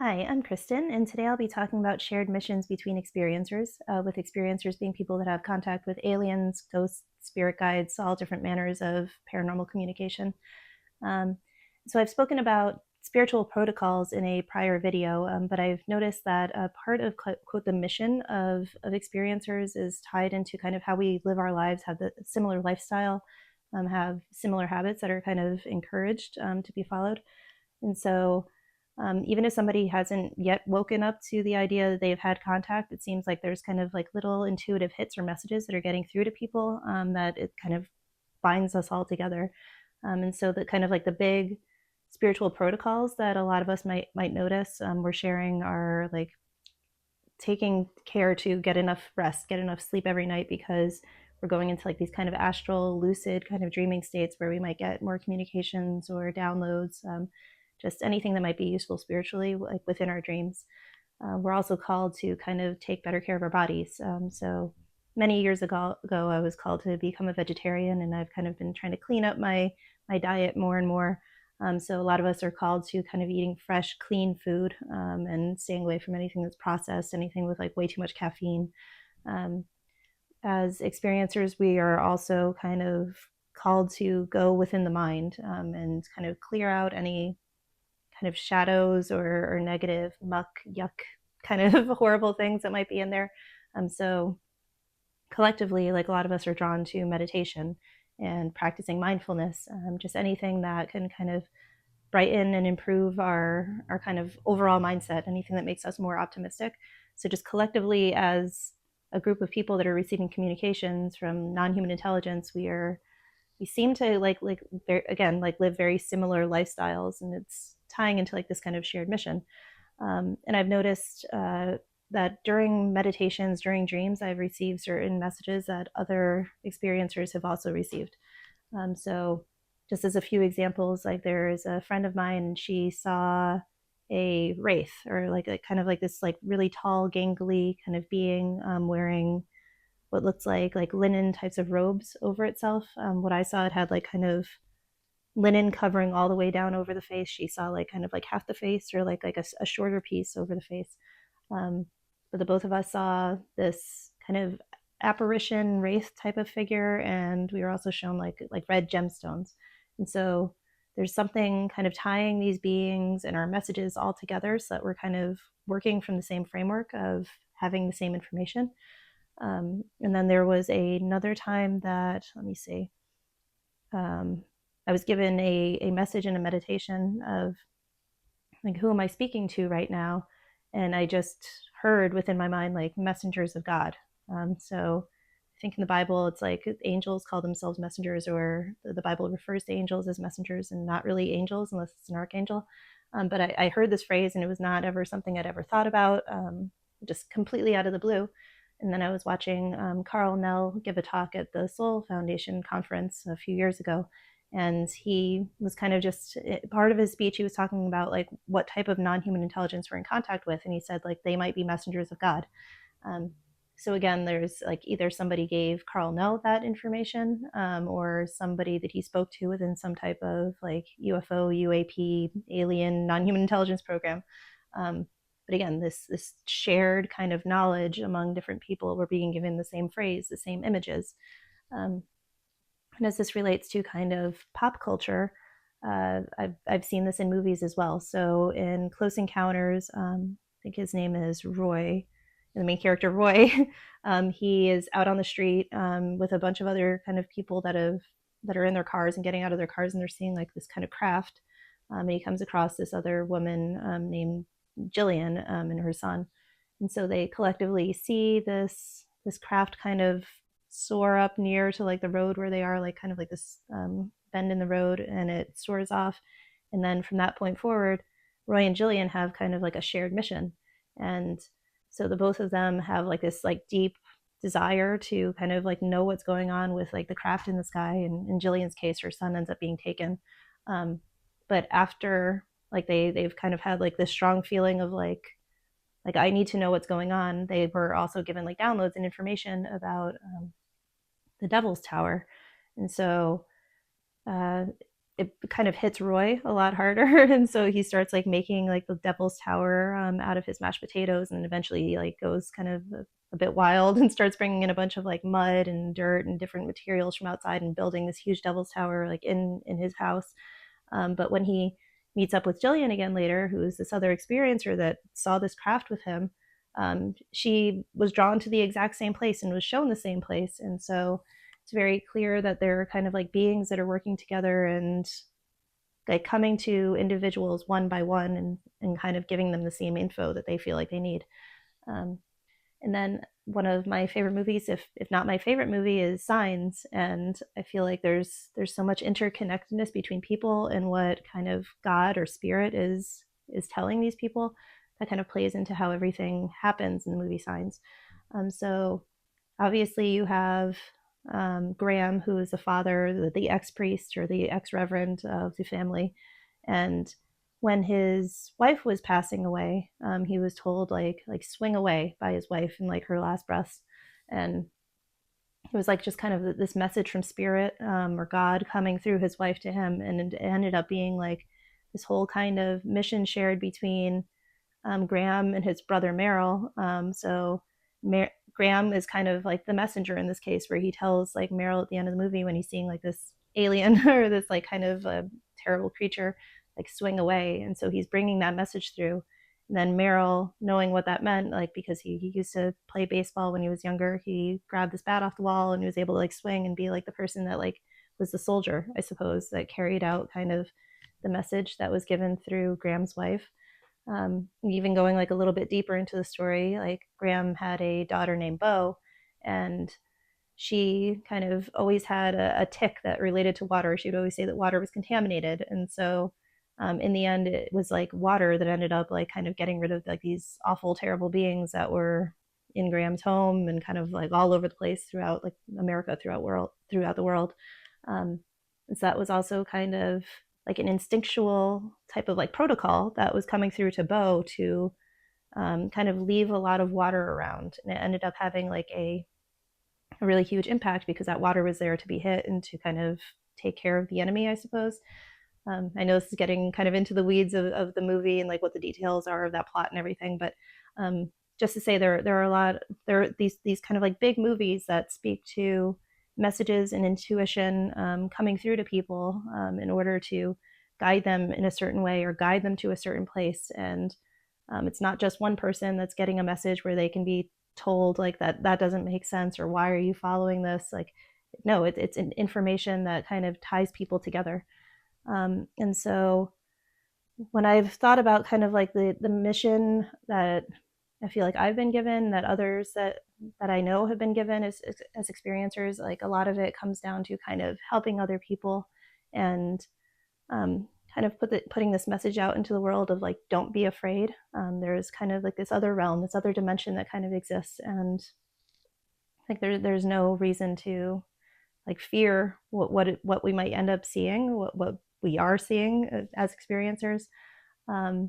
Hi, I'm Kristen, and today I'll be talking about shared missions between experiencers, with experiencers being people that have contact with aliens, ghosts, spirit guides, all different manners of paranormal communication. Um, so I've spoken about spiritual protocols in a prior video, but I've noticed that a part of quote the mission of experiencers is tied into kind of how we live our lives, have the similar lifestyle, have similar habits that are kind of encouraged to be followed. And so, even if somebody hasn't yet woken up to the idea that they've had contact, it seems like there's kind of like little intuitive hits or messages that are getting through to people, that it kind of binds us all together. And so, the kind of like the big spiritual protocols that a lot of us might notice, we're sharing are like taking care to get enough rest, get enough sleep every night, because we're going into like these kind of astral, lucid kind of dreaming states where we might get more communications or downloads, just anything that might be useful spiritually, like within our dreams. We're also called to kind of take better care of our bodies. So many years ago, I was called to become a vegetarian, and I've kind of been trying to clean up my diet more and more. So a lot of us are called to kind of eating fresh, clean food, and staying away from anything that's processed, anything with like way too much caffeine. Um, as experiencers, we are also kind of called to go within the mind, and kind of clear out any kind of shadows or negative muck, yuck, kind of horrible things that might be in there. So collectively, like a lot of us are drawn to meditation and practicing mindfulness, just anything that can kind of brighten and improve our kind of overall mindset, anything that makes us more optimistic. So just collectively as a group of people that are receiving communications from non-human intelligence, we seem to again like live very similar lifestyles, and it's tying into like this kind of shared mission. And I've noticed that during meditations, during dreams, I've received certain messages that other experiencers have also received. So, just as a few examples, like there's a friend of mine, and she saw a wraith, or like a kind of like this like really tall, gangly kind of being, wearing what looks like linen types of robes over itself. What I saw, it had like kind of linen covering all the way down over the face. She saw like kind of like half the face, or like a shorter piece over the face. Um, but the both of us saw this kind of apparition wraith type of figure, and we were also shown like red gemstones. And so there's something kind of tying these beings and our messages all together, so that we're kind of working from the same framework of having the same information. And then there was another time that, let me see, um, I was given a message in a meditation of like, who am I speaking to right now? And I just heard within my mind like messengers of God. So I think in the Bible, it's like angels call themselves messengers, or the Bible refers to angels as messengers and not really angels unless it's an archangel. But I heard this phrase, and it was not ever something I'd ever thought about, just completely out of the blue. And then I was watching Carl Nell give a talk at the Soul Foundation conference a few years ago, and he was kind of just part of his speech, he was talking about like what type of non-human intelligence we're in contact with, and he said like they might be messengers of God. um, so again, there's like either somebody gave Carl Nell that information, or somebody that he spoke to within some type of like UFO, UAP, alien, non-human intelligence program. But again, this shared kind of knowledge among different people, we're being given the same phrase, the same images. um, and as this relates to kind of pop culture, I've seen this in movies as well. So in Close Encounters, I think his name is Roy, the main character Roy. He is out on the street, with a bunch of other kind of people that are in their cars and getting out of their cars, and they're seeing like this kind of craft. And he comes across this other woman, named Jillian, and her son, and so they collectively see this craft kind of soar up near to like the road where they are, like kind of like this, bend in the road, and it soars off. And then from that point forward, Roy and Jillian have kind of like a shared mission. And so the both of them have like this like deep desire to kind of like know what's going on with like the craft in the sky. And in Jillian's case, her son ends up being taken. Um, but after like they've kind of had like this strong feeling of like I need to know what's going on, they were also given like downloads and information about, the Devil's Tower. And so, uh, it kind of hits Roy a lot harder, and so he starts like making like the Devil's Tower out of his mashed potatoes, and eventually like goes kind of a bit wild and starts bringing in a bunch of like mud and dirt and different materials from outside and building this huge Devil's Tower like in his house. But when he meets up with Jillian again later, who is this other experiencer that saw this craft with him, she was drawn to the exact same place and was shown the same place. And so it's very clear that they're kind of like beings that are working together and like coming to individuals one by one and kind of giving them the same info that they feel like they need. Um, and then one of my favorite movies, if not my favorite movie, is Signs. And I feel like there's so much interconnectedness between people and what kind of God or spirit is telling these people that kind of plays into how everything happens in the movie Signs. So obviously you have Graham, who is the father, the ex-priest or the ex-reverend of the family. And when his wife was passing away, he was told like swing away by his wife in like her last breaths. And it was like just kind of this message from spirit or God coming through his wife to him. And it ended up being like this whole kind of mission shared between Graham and his brother Merrill. So Graham is kind of like the messenger in this case, where he tells like Merrill at the end of the movie when he's seeing like this alien or this like kind of terrible creature like swing away, and so he's bringing that message through. And then Merrill, knowing what that meant, like because he used to play baseball when he was younger, he grabbed this bat off the wall and he was able to like swing and be like the person that like was the soldier, I suppose, that carried out kind of the message that was given through Graham's wife. Even going like a little bit deeper into the story, like Graham had a daughter named Bo, and she kind of always had a tick that related to water. She would always say that water was contaminated, and so in the end, it was like water that ended up like kind of getting rid of like these awful, terrible beings that were in Graham's home and kind of like all over the place throughout like America, throughout the world. And so that was also kind of like an instinctual type of like protocol that was coming through to Bo to kind of leave a lot of water around. And it ended up having like a really huge impact because that water was there to be hit and to kind of take care of the enemy, I suppose. I know this is getting kind of into the weeds of the movie and like what the details are of that plot and everything, but just to say there are a lot, there are these kind of like big movies that speak to messages and intuition coming through to people in order to guide them in a certain way or guide them to a certain place. And it's not just one person that's getting a message where they can be told like that doesn't make sense or why are you following this. Like no, it's an information that kind of ties people together. And so when I've thought about kind of like the mission that I feel like I've been given, that others that I know have been given as experiencers, like a lot of it comes down to kind of helping other people and kind of putting this message out into the world of like, don't be afraid. There's kind of like this other realm, this other dimension that kind of exists, and like there's no reason to like fear what we might end up seeing, what we are seeing as experiencers, um,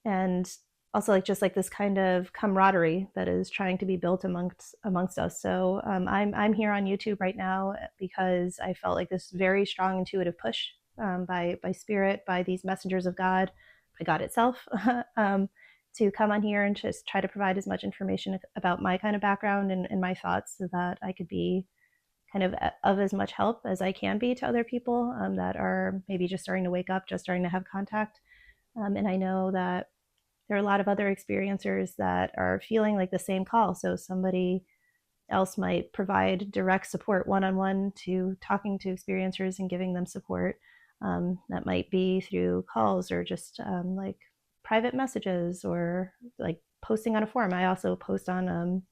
and also like just like this kind of camaraderie that is trying to be built amongst us. So I'm here on YouTube right now because I felt like this very strong intuitive push by spirit, by these messengers of God, by God itself, to come on here and just try to provide as much information about my kind of background and my thoughts so that I could be kind of as much help as I can be to other people that are maybe just starting to wake up, just starting to have contact. And I know that there are a lot of other experiencers that are feeling like the same call. So somebody else might provide direct support one-on-one to talking to experiencers and giving them support. That might be through calls or just like private messages or like posting on a forum. I also post on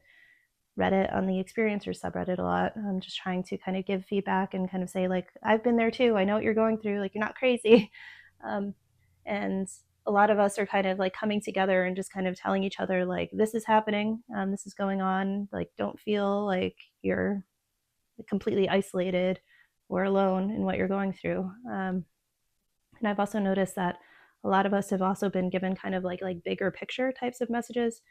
Reddit, on the experiencer subreddit a lot. I'm just trying to kind of give feedback and kind of say like, I've been there too. I know what you're going through. Like, you're not crazy. And a lot of us are kind of like coming together and just kind of telling each other like, this is happening. This is going on. Like, don't feel like you're completely isolated or alone in what you're going through. And I've also noticed that a lot of us have also been given kind of like bigger picture types of messages.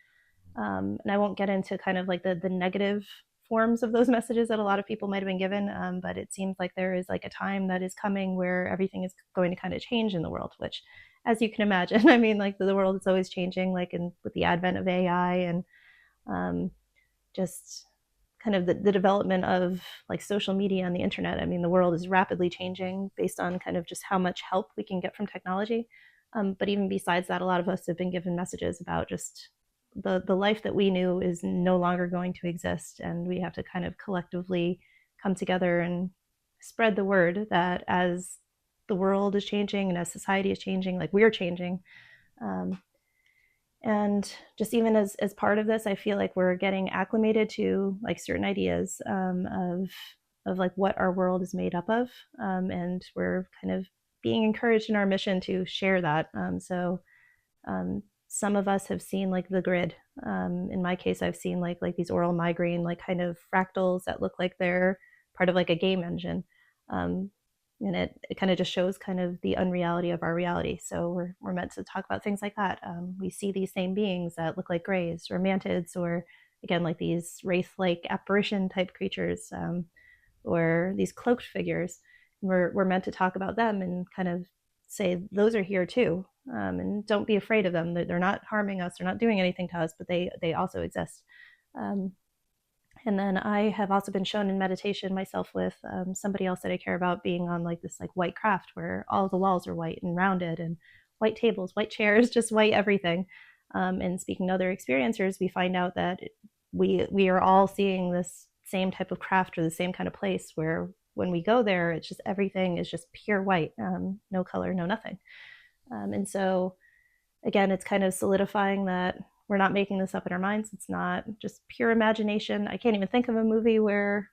And I won't get into kind of like the negative forms of those messages that a lot of people might have been given, but it seems like there is like a time that is coming where everything is going to kind of change in the world, which, as you can imagine, I mean, like the world is always changing, like with the advent of AI and um, just kind of the development of like social media and the internet. I mean, the world is rapidly changing based on kind of just how much help we can get from technology. But even besides that, a lot of us have been given messages about just the life that we knew is no longer going to exist, and we have to kind of collectively come together and spread the word that as the world is changing and as society is changing, like we're changing. Um, and just even as part of this, I feel like we're getting acclimated to like certain ideas of like what our world is made up of, and we're kind of being encouraged in our mission to share that. Some of us have seen like the grid. In my case, I've seen like these aural migraine like kind of fractals that look like they're part of like a game engine. Um, and it kind of just shows kind of the unreality of our reality. So we're meant to talk about things like that. We see these same beings that look like greys or mantids, or again like these wraith-like apparition type creatures, or these cloaked figures. We're meant to talk about them and kind of say those are here too, and don't be afraid of them. They're not harming us. They're not doing anything to us, but they also exist. Um, and then I have also been shown in meditation myself with somebody else that I care about being on like this like white craft where all the walls are white and rounded, and white tables, white chairs, just white everything. And speaking to other experiencers, we find out that we are all seeing this same type of craft or the same kind of place where when we go there, it's just everything is just pure white, no color, no nothing. And so again, it's kind of solidifying that we're not making this up in our minds. It's not just pure imagination. I can't even think of a movie where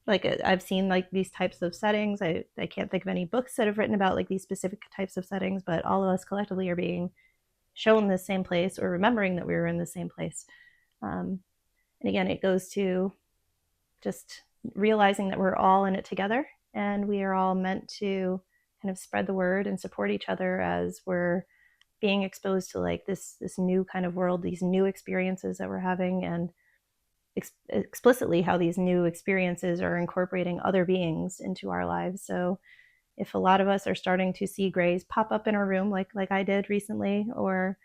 like I've seen like these types of settings. I can't think of any books that have written about like these specific types of settings, but all of us collectively are being shown the same place or remembering that we were in the same place. And again, it goes to just realizing that we're all in it together, and we are all meant to kind of spread the word and support each other as we're being exposed to like this new kind of world, these new experiences that we're having, and explicitly how these new experiences are incorporating other beings into our lives. So if a lot of us are starting to see grays pop up in our room like I did recently, or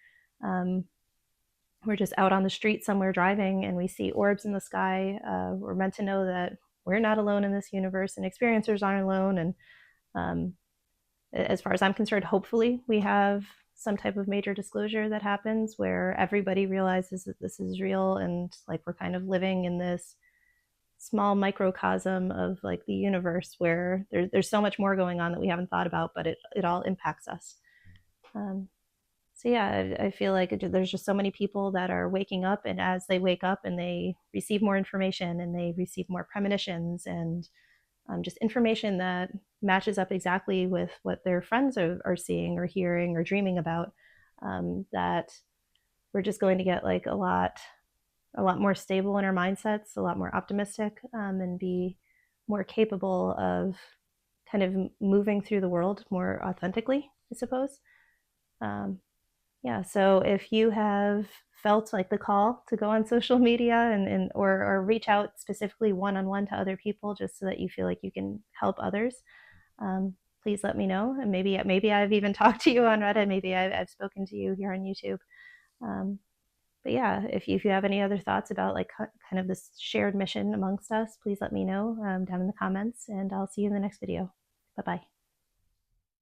we're just out on the street somewhere driving and we see orbs in the sky, we're meant to know that we're not alone in this universe and experiencers aren't alone. And as far as I'm concerned, hopefully we have some type of major disclosure that happens where everybody realizes that this is real, and like we're kind of living in this small microcosm of like the universe where there's so much more going on that we haven't thought about, but it all impacts us. So yeah, I feel like there's just so many people that are waking up, and as they wake up and they receive more information and they receive more premonitions and just information that matches up exactly with what their friends are seeing or hearing or dreaming about, that we're just going to get like a lot more stable in our mindsets, a lot more optimistic, and be more capable of kind of moving through the world more authentically, I suppose. Yeah, so if you have felt like the call to go on social media or reach out specifically one-on-one to other people just so that you feel like you can help others, please let me know. And maybe I've even talked to you on Reddit. Maybe I've spoken to you here on YouTube. But yeah, if you have any other thoughts about like kind of this shared mission amongst us, please let me know down in the comments, and I'll see you in the next video. Bye-bye.